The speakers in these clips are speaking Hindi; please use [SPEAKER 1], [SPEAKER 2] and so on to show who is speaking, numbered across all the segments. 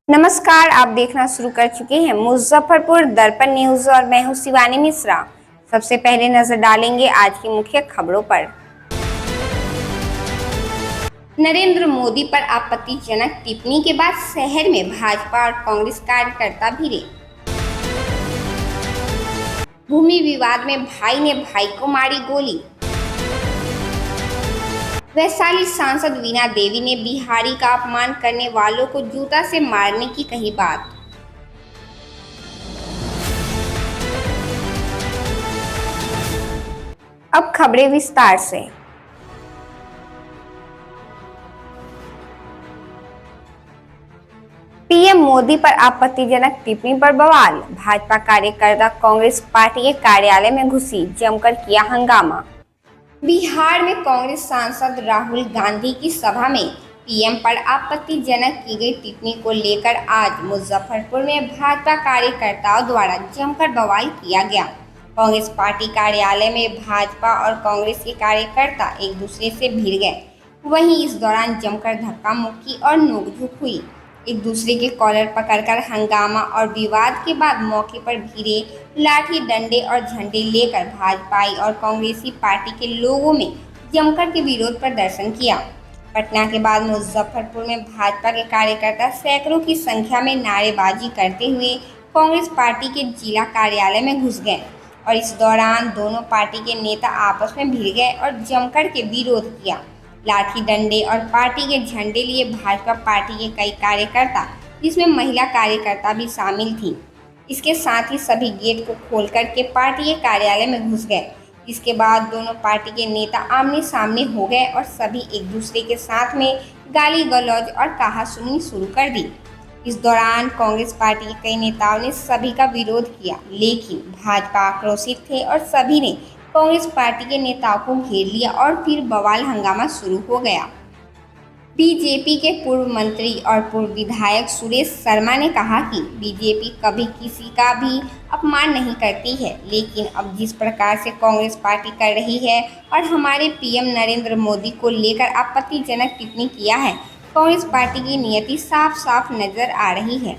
[SPEAKER 1] नमस्कार, आप देखना शुरू कर चुके हैं मुजफ्फरपुर दर्पण न्यूज और मैं हूं शिवानी मिश्रा। सबसे पहले नजर डालेंगे आज की मुख्य खबरों पर। नरेंद्र मोदी पर आपत्तिजनक टिप्पणी के बाद शहर में भाजपा और कांग्रेस कार्यकर्ता भिड़े। भूमि विवाद में भाई ने भाई को मारी गोली। वैशाली सांसद वीणा देवी ने बिहारी का अपमान करने वालों को जूता से मारने की कही बात। अब खबरें विस्तार से। पीएम मोदी पर आपत्तिजनक टिप्पणी पर बवाल। भाजपा कार्यकर्ता कांग्रेस पार्टी के कार्यालय में घुसी, जमकर किया हंगामा। बिहार में कांग्रेस सांसद राहुल गांधी की सभा में पीएम पर आपत्तिजनक की गई टिप्पणी को लेकर आज मुजफ्फरपुर में भाजपा कार्यकर्ताओं द्वारा जमकर बवाल किया गया। कांग्रेस पार्टी कार्यालय में भाजपा और कांग्रेस के कार्यकर्ता एक दूसरे से भिड़ गए। वहीं इस दौरान जमकर धक्का मुक्की और नोकझोंक हुई। एक दूसरे के कॉलर पकड़कर हंगामा और विवाद के बाद मौके पर भिड़े लाठी डंडे और झंडे लेकर भाजपाई और कांग्रेसी पार्टी के लोगों में जमकर के विरोध प्रदर्शन किया। पटना के बाद मुजफ्फरपुर में भाजपा के कार्यकर्ता सैकड़ों की संख्या में नारेबाजी करते हुए कांग्रेस पार्टी के जिला कार्यालय में घुस गए और इस दौरान दोनों पार्टी के नेता आपस में भिड़ गए और जमकर के विरोध किया। लाठी डंडे और पार्टी के झंडे लिए भाजपा पार्टी के कई कार्यकर्ता, जिसमें महिला कार्यकर्ता भी शामिल थी। इसके साथ ही सभी गेट को खोलकर के पार्टी के कार्यालय में घुस गए। इसके बाद दोनों पार्टी के नेता आमने सामने हो गए और सभी एक दूसरे के साथ में गाली गलौज और कहासुनी शुरू कर दी। इस दौरान कांग्रेस पार्टी के कई नेताओं ने सभी का विरोध किया, लेकिन भाजपा आक्रोशित थे और सभी ने कांग्रेस पार्टी के नेताओं को घेर लिया और फिर बवाल हंगामा शुरू हो गया। बीजेपी के पूर्व मंत्री और पूर्व विधायक सुरेश शर्मा ने कहा कि बीजेपी कभी किसी का भी अपमान नहीं करती है, लेकिन अब जिस प्रकार से कांग्रेस पार्टी कर रही है और हमारे पीएम नरेंद्र मोदी को लेकर आपत्तिजनक टिप्पणी किया है, कांग्रेस पार्टी की नियति साफ साफ नजर आ रही है।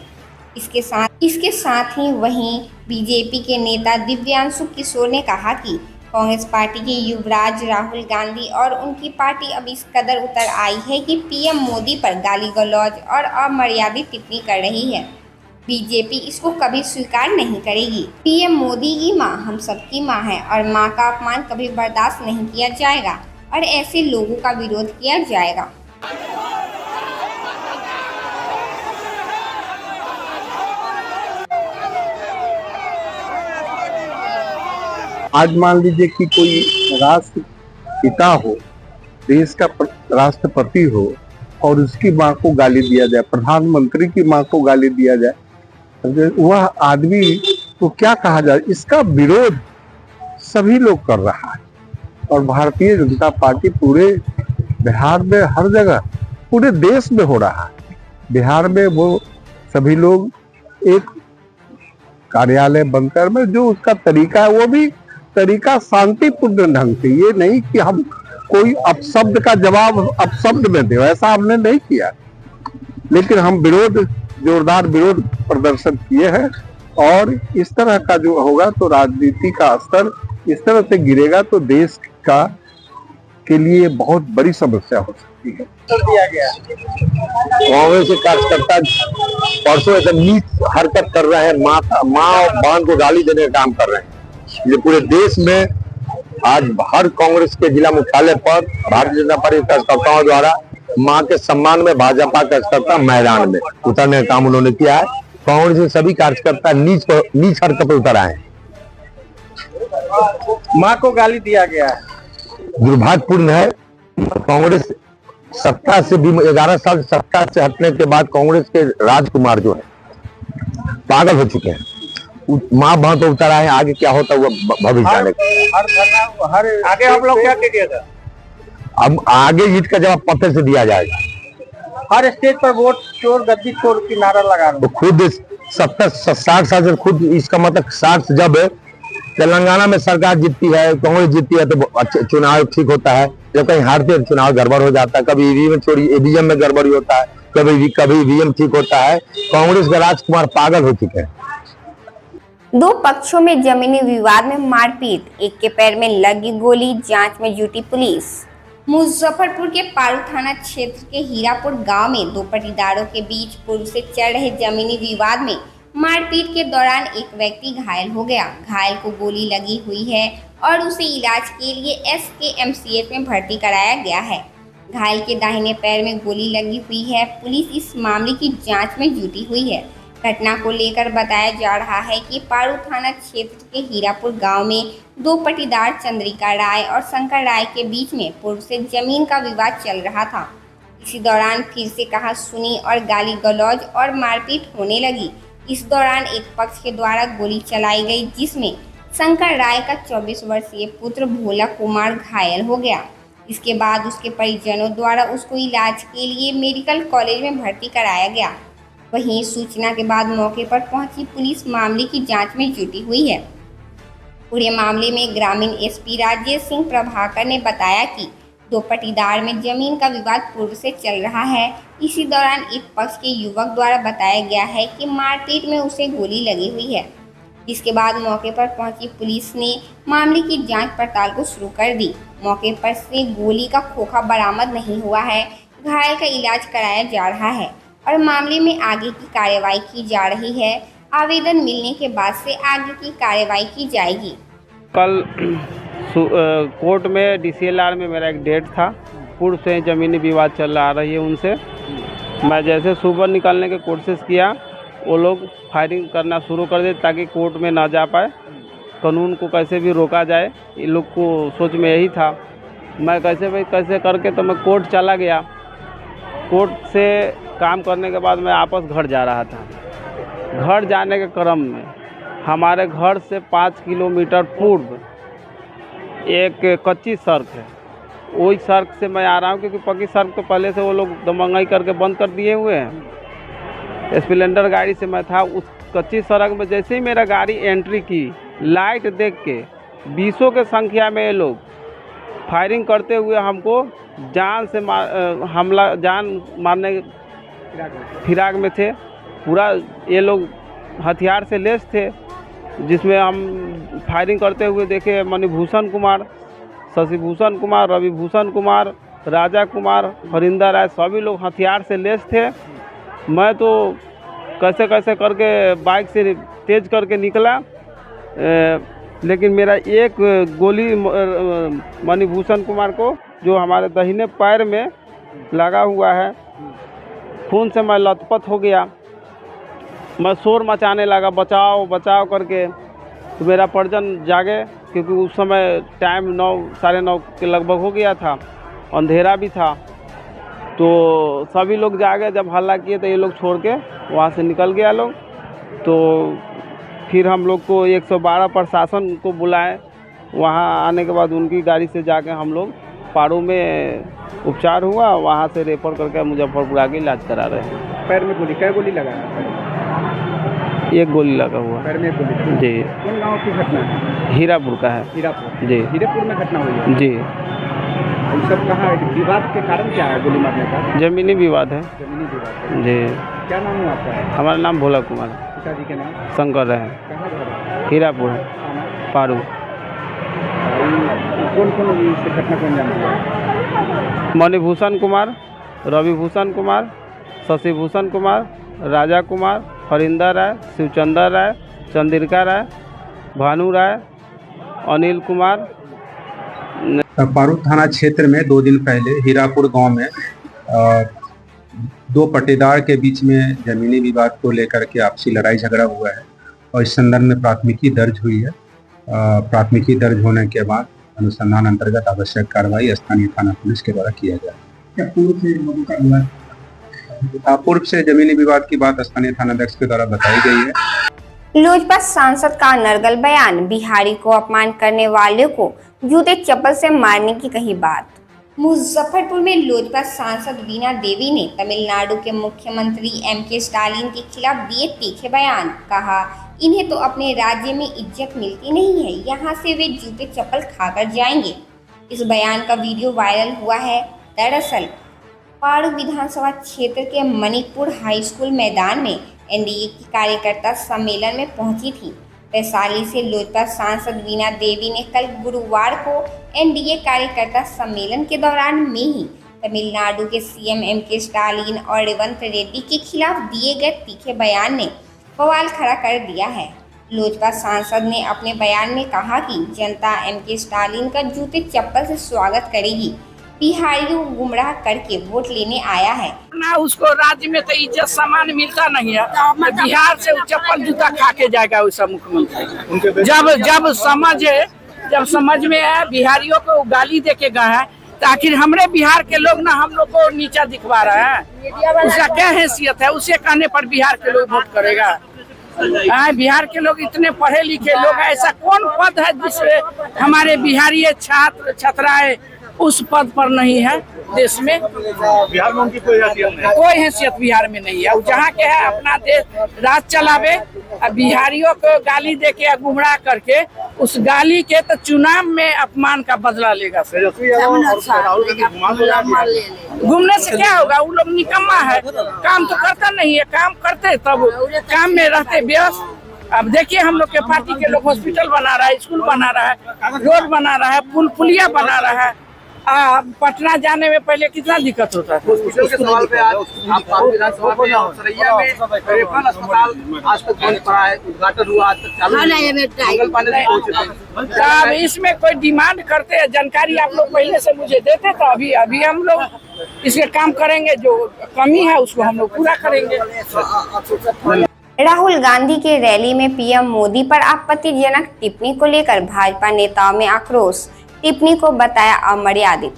[SPEAKER 1] इसके साथ ही वहीं बीजेपी के नेता दिव्यांशु किशोर ने कहा कि कांग्रेस पार्टी के युवराज राहुल गांधी और उनकी पार्टी अब इस कदर उतर आई है कि पीएम मोदी पर गाली गलौज और अमर्यादित टिप्पणी कर रही है। बीजेपी इसको कभी स्वीकार नहीं करेगी। पीएम मोदी की मां हम सबकी मां है और मां का अपमान कभी बर्दाश्त नहीं किया जाएगा और ऐसे लोगों का विरोध किया जाएगा।
[SPEAKER 2] आज मान लीजिए कि कोई राष्ट्रपिता हो, देश का राष्ट्रपति हो और उसकी मां को गाली दिया जाए, प्रधानमंत्री की मां को गाली दिया जाए, वह आदमी को क्या कहा जाए। इसका विरोध सभी लोग कर रहा है और भारतीय जनता पार्टी पूरे बिहार में हर जगह पूरे देश में हो रहा है। बिहार में वो सभी लोग एक कार्यालय बनकर में जो उसका तरीका है वो भी तरीका शांतिपूर्ण ढंग से, ये नहीं कि हम कोई अपशब्द का जवाब अपशब्द में दे, ऐसा हमने नहीं किया। लेकिन हम जोरदार विरोध प्रदर्शन किए हैं और इस तरह का जो होगा तो राजनीति का स्तर इस तरह से गिरेगा तो देश का के लिए बहुत बड़ी समस्या हो सकती है। कांग्रेस के कार्यकर्ता परसों एकदम नीच हरकत कर रहे हैं, माँ और बहन को गाली देने का काम कर रहे हैं। ये पूरे देश में आज हर कांग्रेस के जिला मुख्यालय पर भारतीय जनता पार्टी कार्यकर्ताओं द्वारा मां के सम्मान में भाजपा कार्यकर्ता मैदान में उतरने का काम उन्होंने किया है। कांग्रेस के सभी कार्यकर्ता नीच हरकत पर उतर आए हैं।
[SPEAKER 3] मां को गाली दिया गया है,
[SPEAKER 2] दुर्भाग्यपूर्ण है। कांग्रेस सत्ता से 11 साल सत्ता से हटने के बाद कांग्रेस के राजकुमार जो है पागल हो चुके हैं। माँ बहन तो उतर आए, आगे क्या होता है वो भविष्य जाने।
[SPEAKER 3] आगे आप लोग क्या करिएगा?
[SPEAKER 2] अब आगे ईट का जवाब पत्थर से दिया जाएगा।
[SPEAKER 3] हर स्टेज पर वोट चोर गद्दी चोर की नारा लगा रहे हैं।
[SPEAKER 2] तो खुद 60 साल से खुद इसका मतलब 60 जब तेलंगाना में सरकार जीतती है, कांग्रेस जीतती है तो चुनाव ठीक होता है। जब कहीं हारते चुनाव गड़बड़ हो जाता है, कभी ईवीएम में गड़बड़ी होता है,
[SPEAKER 4] कभी वीएम ठीक होता है। कांग्रेस का राजकुमार पागल हो चुके हैं।
[SPEAKER 1] दो पक्षों में जमीनी विवाद में मारपीट, एक के पैर में लगी गोली, जांच में जुटी पुलिस। मुजफ्फरपुर के पारू थाना क्षेत्र के हीरापुर गांव में दो पटीदारों के बीच पूर्व से चल रहे जमीनी विवाद में मारपीट के दौरान एक व्यक्ति घायल हो गया। घायल को गोली लगी हुई है और उसे इलाज के लिए SKMCH में भर्ती कराया गया है। घायल के दाहिने पैर में गोली लगी हुई है। पुलिस इस मामले की जांच में जुटी हुई है। घटना को लेकर बताया जा रहा है कि पारू थाना क्षेत्र के हीरापुर गांव में दो पटीदार चंद्रिका राय और शंकर राय के बीच में पूर्व से जमीन का विवाद चल रहा था। इसी दौरान फिर से कहा सुनी और गाली गलौज और मारपीट होने लगी। इस दौरान एक पक्ष के द्वारा गोली चलाई गई, जिसमें शंकर राय का 24 वर्षीय पुत्र भोला कुमार घायल हो गया। इसके बाद उसके परिजनों द्वारा उसको इलाज के लिए मेडिकल कॉलेज में भर्ती कराया गया। वहीं सूचना के बाद मौके पर पहुंची पुलिस मामले की जांच में जुटी हुई है। पूरे मामले में ग्रामीण SP राजेश सिंह प्रभाकर ने बताया कि दो पटीदार में जमीन का विवाद पूर्व से चल रहा है। इसी दौरान एक पक्ष के युवक द्वारा बताया गया है कि मारपीट में उसे गोली लगी हुई है, जिसके बाद मौके पर पहुंची पुलिस ने मामले की जांच पड़ताल को शुरू कर दी। मौके पर से गोली का खोखा बरामद नहीं हुआ है। घायल का इलाज कराया जा रहा है और मामले में आगे की कार्यवाही की जा रही है। आवेदन मिलने के बाद से आगे की कार्यवाही की जाएगी।
[SPEAKER 3] कल कोर्ट में DCLR में मेरा एक डेट था। पूर्व से ज़मीनी विवाद चल रही है उनसे। मैं जैसे सुबह निकलने की कोशिश किया, वो लोग फायरिंग करना शुरू कर दे ताकि कोर्ट में ना जा पाए। कानून को कैसे भी रोका जाए, इन लोग को सोच में यही था। मैं कैसे करके तो मैं कोर्ट चला गया। कोर्ट से काम करने के बाद मैं वापस घर जा रहा था। घर जाने के क्रम में हमारे घर से 5 किलोमीटर पूर्व एक कच्ची सड़क है। वही सड़क से मैं आ रहा हूँ, क्योंकि पक्की सड़क तो पहले से वो लोग दमंगाई करके बंद कर दिए हुए हैं। स्प्लेंडर गाड़ी से मैं था। उस कच्ची सड़क में जैसे ही मेरा गाड़ी एंट्री की, लाइट देख के 20 के संख्या में ये लोग फायरिंग करते हुए हमको जान मारने फिराक में थे। पूरा ये लोग हथियार से लैस थे, जिसमें हम फायरिंग करते हुए देखे मणिभूषण कुमार, शशिभूषण कुमार, रविभूषण कुमार, राजा कुमार, हरिंदर राय, सभी लोग हथियार से लैस थे। मैं तो कैसे करके बाइक से तेज करके निकला, लेकिन मेरा एक गोली मणिभूषण कुमार को, जो हमारे दाहिने पैर में लगा हुआ है, खून से मैं लथपथ हो गया। मैं शोर मचाने लगा बचाओ बचाओ करके। तो मेरा परिजन जागे, क्योंकि उस समय टाइम 9 साढ़े 9 के लगभग हो गया था, अंधेरा भी था। तो सभी लोग जागे। जब हल्ला किए तो ये लोग छोड़ के वहाँ से निकल गया लोग। तो फिर हम लोग को 112 प्रशासन को बुलाए। वहाँ आने के बाद उनकी गाड़ी से जाके हम लोग पारू में उपचार हुआ, वहाँ से रेफर करके मुजफ्फरपुर आगे इलाज करा रहे हैं।
[SPEAKER 5] पैर में गोली, क्या गोली लगा?
[SPEAKER 3] एक गोली लगा हुआ।
[SPEAKER 5] पैर में एक गोली
[SPEAKER 3] जी।
[SPEAKER 5] कौन गाँव की घटना है?
[SPEAKER 3] हीरापुर का है।
[SPEAKER 5] हीरापुर।
[SPEAKER 3] जी।
[SPEAKER 5] हीरापुर में घटना हुई है?
[SPEAKER 3] जी।
[SPEAKER 5] ये सब कहाँ विवाद के कारण क्या है गोली मारने का?
[SPEAKER 3] जमीनी विवाद है।
[SPEAKER 5] जमीनी विवाद है।
[SPEAKER 3] जी।
[SPEAKER 5] क्या नाम है आपका?
[SPEAKER 3] हमारा नाम भोला कुमार।
[SPEAKER 5] पिताजी के नाम?
[SPEAKER 3] शंकर है।
[SPEAKER 5] कहाँ घर है?
[SPEAKER 3] हीरापुर है,
[SPEAKER 5] थाना?
[SPEAKER 3] पारू।
[SPEAKER 5] कौन इस घटना को अंजाम दिया?
[SPEAKER 3] मणिभूषण कुमार, रविभूषण कुमार, शशिभूषण कुमार, राजा कुमार, हरिंदर राय, शिवचंद्र राय, चंद्रिका राय, भानु राय, अनिल कुमार।
[SPEAKER 6] पारू थाना क्षेत्र में 2 दिन पहले हीरापुर गांव में दो पटीदार के बीच में जमीनी विवाद को लेकर के आपसी लड़ाई झगड़ा हुआ है और इस संदर्भ में प्राथमिकी दर्ज हुई है। प्राथमिकी दर्ज होने के बाद अनुसंधान अंतर्गत आवश्यक कार्रवाई स्थानीय थाना पुलिस के द्वारा किया जाए।
[SPEAKER 5] क्या पूर्व से लोगों का हुआ?
[SPEAKER 6] पूर्व से जमीनी विवाद की बात स्थानीय थानाध्यक्ष के द्वारा बताई गई है।
[SPEAKER 1] लोजपा सांसद का नरगल बयान, बिहारी को अपमान करने वाले को जूते चप्पल से मारने की कही बात। मुजफ्फरपुर में लोजपा सांसद वीणा देवी ने तमिलनाडु के मुख्यमंत्री MK स्टालिन के खिलाफ दिए तीखे बयान। कहा, इन्हें तो अपने राज्य में इज्जत मिलती नहीं है, यहाँ से वे जूते चप्पल खाकर जाएंगे। इस बयान का वीडियो वायरल हुआ है। दरअसल पारू विधानसभा क्षेत्र के मणिपुर हाई स्कूल मैदान में एनडीए की कार्यकर्ता सम्मेलन में पहुंची थी। वैशाली से लोजपा सांसद वीणा देवी ने कल गुरुवार को एनडीए कार्यकर्ता सम्मेलन के दौरान में ही तमिलनाडु के सीएम एमके स्टालिन और रेवंत रेड्डी के खिलाफ दिए गए तीखे बयान ने बवाल खड़ा कर दिया है। लोजपा सांसद ने अपने बयान में कहा कि जनता एमके स्टालिन का जूते चप्पल से स्वागत करेगी, बिहारियों को गुमराह करके वोट लेने आया है।
[SPEAKER 7] ना उसको राज्य में तो इज्जत सामान मिलता नहीं है, बिहार से चप्पल जूता खा के जाएगा वैसा मुख्यमंत्री। जब समझ में है बिहारियों को गाली दे के गए हैं, तो आखिर हमरे बिहार के लोग ना हम लोग को नीचा दिखवा रहे हैं। उसका क्या हैसियत है? उसे कहने पर बिहार के लोग वोट करेगा? बिहार के लोग इतने पढ़े लिखे लोग, ऐसा कौन पद है जिसमें हमारे बिहारी छात्र छात्राएं उस पद पर नहीं है देश में?
[SPEAKER 5] बिहार में उनकी कोई
[SPEAKER 7] हैसियत बिहार में नहीं है। जहाँ के है अपना देश राज चलावे, बिहारियों को गाली दे के गुमराह करके उस गाली के तो चुनाव में अपमान का बदला लेगा। घूमने से क्या होगा? वो लोग निकम्मा है, काम तो करता नहीं है। काम करते तब काम में रहते व्यस्त। अब देखिए हम लोग के पार्टी के लोग हॉस्पिटल बना रहा है, स्कूल बना रहा है, रोड बना रहा है, पुल पुलिया बना रहा है। पटना जाने में पहले कितना दिक्कत होता है। अब इसमें कोई डिमांड करते हैं, जानकारी आप लोग पहले से मुझे देते तो अभी हम लोग इसके काम करेंगे। जो कमी है उसको हम लोग पूरा करेंगे।
[SPEAKER 1] राहुल गांधी के रैली में पीएम मोदी पर आपत्तिजनक टिप्पणी को लेकर भाजपा नेताओं में आक्रोश। टिप्पणी को बताया अमर्यादित।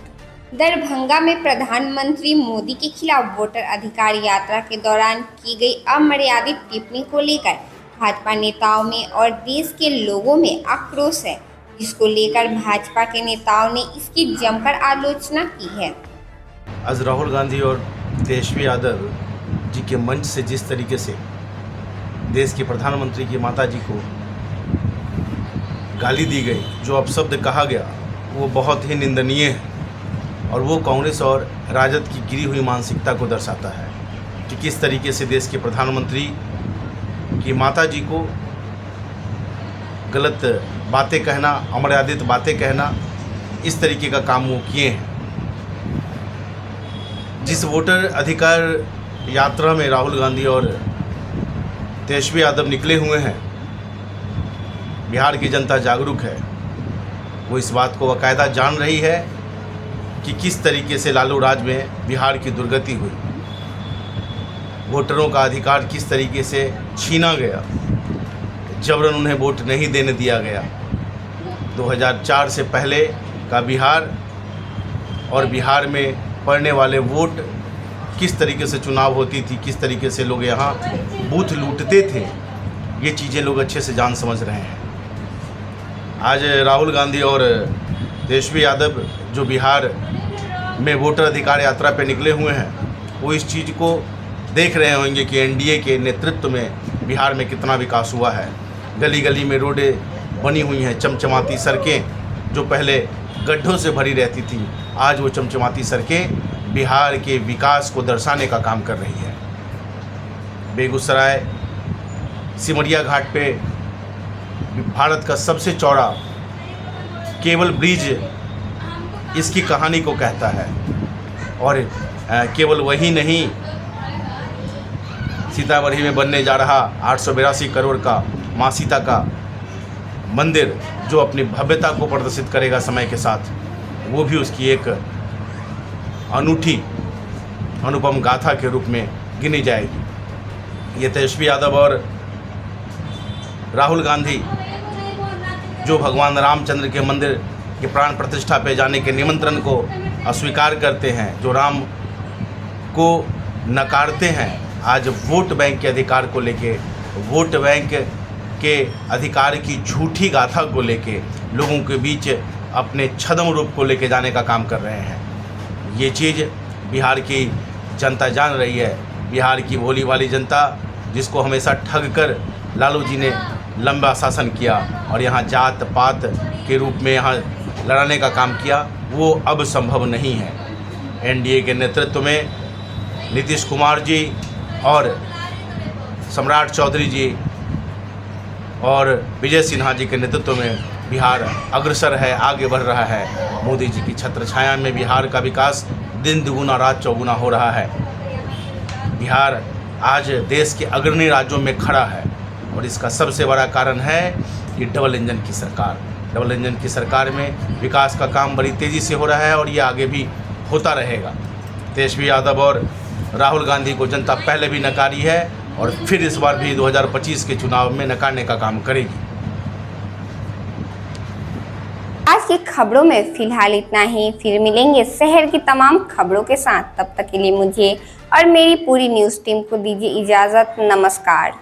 [SPEAKER 1] दरभंगा में प्रधानमंत्री मोदी के खिलाफ वोटर अधिकार यात्रा के दौरान की गई अमर्यादित टिप्पणी को लेकर भाजपा नेताओं में और देश के लोगों में आक्रोश है, जिसको लेकर भाजपा के नेताओं ने इसकी जमकर आलोचना की है।
[SPEAKER 8] आज राहुल गांधी और तेजस्वी यादव जी के मंच से जिस तरीके से देश के प्रधानमंत्री की माता जी को गाली दी गई, जो अपशब्द कहा गया, वो बहुत ही निंदनीय है और वो कांग्रेस और राजद की गिरी हुई मानसिकता को दर्शाता है कि किस तरीके से देश के प्रधानमंत्री की माता जी को गलत बातें कहना, अमर्यादित बातें कहना, इस तरीके का काम वो किए हैं। जिस वोटर अधिकार यात्रा में राहुल गांधी और तेजस्वी यादव निकले हुए हैं, बिहार की जनता जागरूक है। वो इस बात को बाकायदा जान रही है कि किस तरीके से लालू राज में बिहार की दुर्गति हुई, वोटरों का अधिकार किस तरीके से छीना गया, जबरन उन्हें वोट नहीं देने दिया गया। 2004 से पहले का बिहार और बिहार में पड़ने वाले वोट, किस तरीके से चुनाव होती थी, किस तरीके से लोग यहाँ बूथ लूटते थे, ये चीज़ें लोग अच्छे से जान समझ रहे हैं। आज राहुल गांधी और तेजस्वी यादव जो बिहार में वोटर अधिकार यात्रा पे निकले हुए हैं, वो इस चीज़ को देख रहे होंगे कि एनडीए के नेतृत्व में बिहार में कितना विकास हुआ है। गली गली में रोडें बनी हुई हैं, चमचमाती सड़कें जो पहले गड्ढों से भरी रहती थी, आज वो चमचमाती सड़कें बिहार के विकास को दर्शाने का काम कर रही है। बेगूसराय सिमरिया घाट पे भारत का सबसे चौड़ा केबल ब्रिज इसकी कहानी को कहता है। और केवल वही नहीं, सीतामढ़ी में बनने जा रहा 882 करोड़ का माँ सीता का मंदिर, जो अपनी भव्यता को प्रदर्शित करेगा समय के साथ, वो भी उसकी एक अनूठी अनुपम गाथा के रूप में गिनी जाएगी। ये तेजस्वी यादव और राहुल गांधी जो भगवान रामचंद्र के मंदिर के प्राण प्रतिष्ठा पे जाने के निमंत्रण को अस्वीकार करते हैं, जो राम को नकारते हैं, आज वोट बैंक के अधिकार को लेके, वोट बैंक के अधिकार की झूठी गाथा को लेके लोगों के बीच अपने छद्म रूप को लेके जाने का काम कर रहे हैं। ये चीज़ बिहार की जनता जान रही है। बिहार की भोली वाली जनता, जिसको हमेशा ठग कर लालू जी ने लंबा शासन किया और यहाँ जात पात के रूप में यहाँ लड़ाने का काम किया, वो अब संभव नहीं है। एनडीए के नेतृत्व में नीतीश कुमार जी और सम्राट चौधरी जी और विजय सिन्हा जी के नेतृत्व में बिहार अग्रसर है, आगे बढ़ रहा है। मोदी जी की छत्रछाया में बिहार का विकास दिन दुगुना रात चौगुना हो रहा है। बिहार आज देश के अग्रणी राज्यों में खड़ा है और इसका सबसे बड़ा कारण है कि डबल इंजन की सरकार। डबल इंजन की सरकार में विकास का काम बड़ी तेज़ी से हो रहा है और ये आगे भी होता रहेगा। तेजस्वी यादव और राहुल गांधी को जनता पहले भी नकारी है और फिर इस बार भी 2025 के चुनाव में नकारने का काम करेगी।
[SPEAKER 1] आज की खबरों में फिलहाल इतना ही। फिर मिलेंगे शहर की तमाम खबरों के साथ। तब तक के लिए मुझे और मेरी पूरी न्यूज़ टीम को दीजिए इजाज़त। नमस्कार।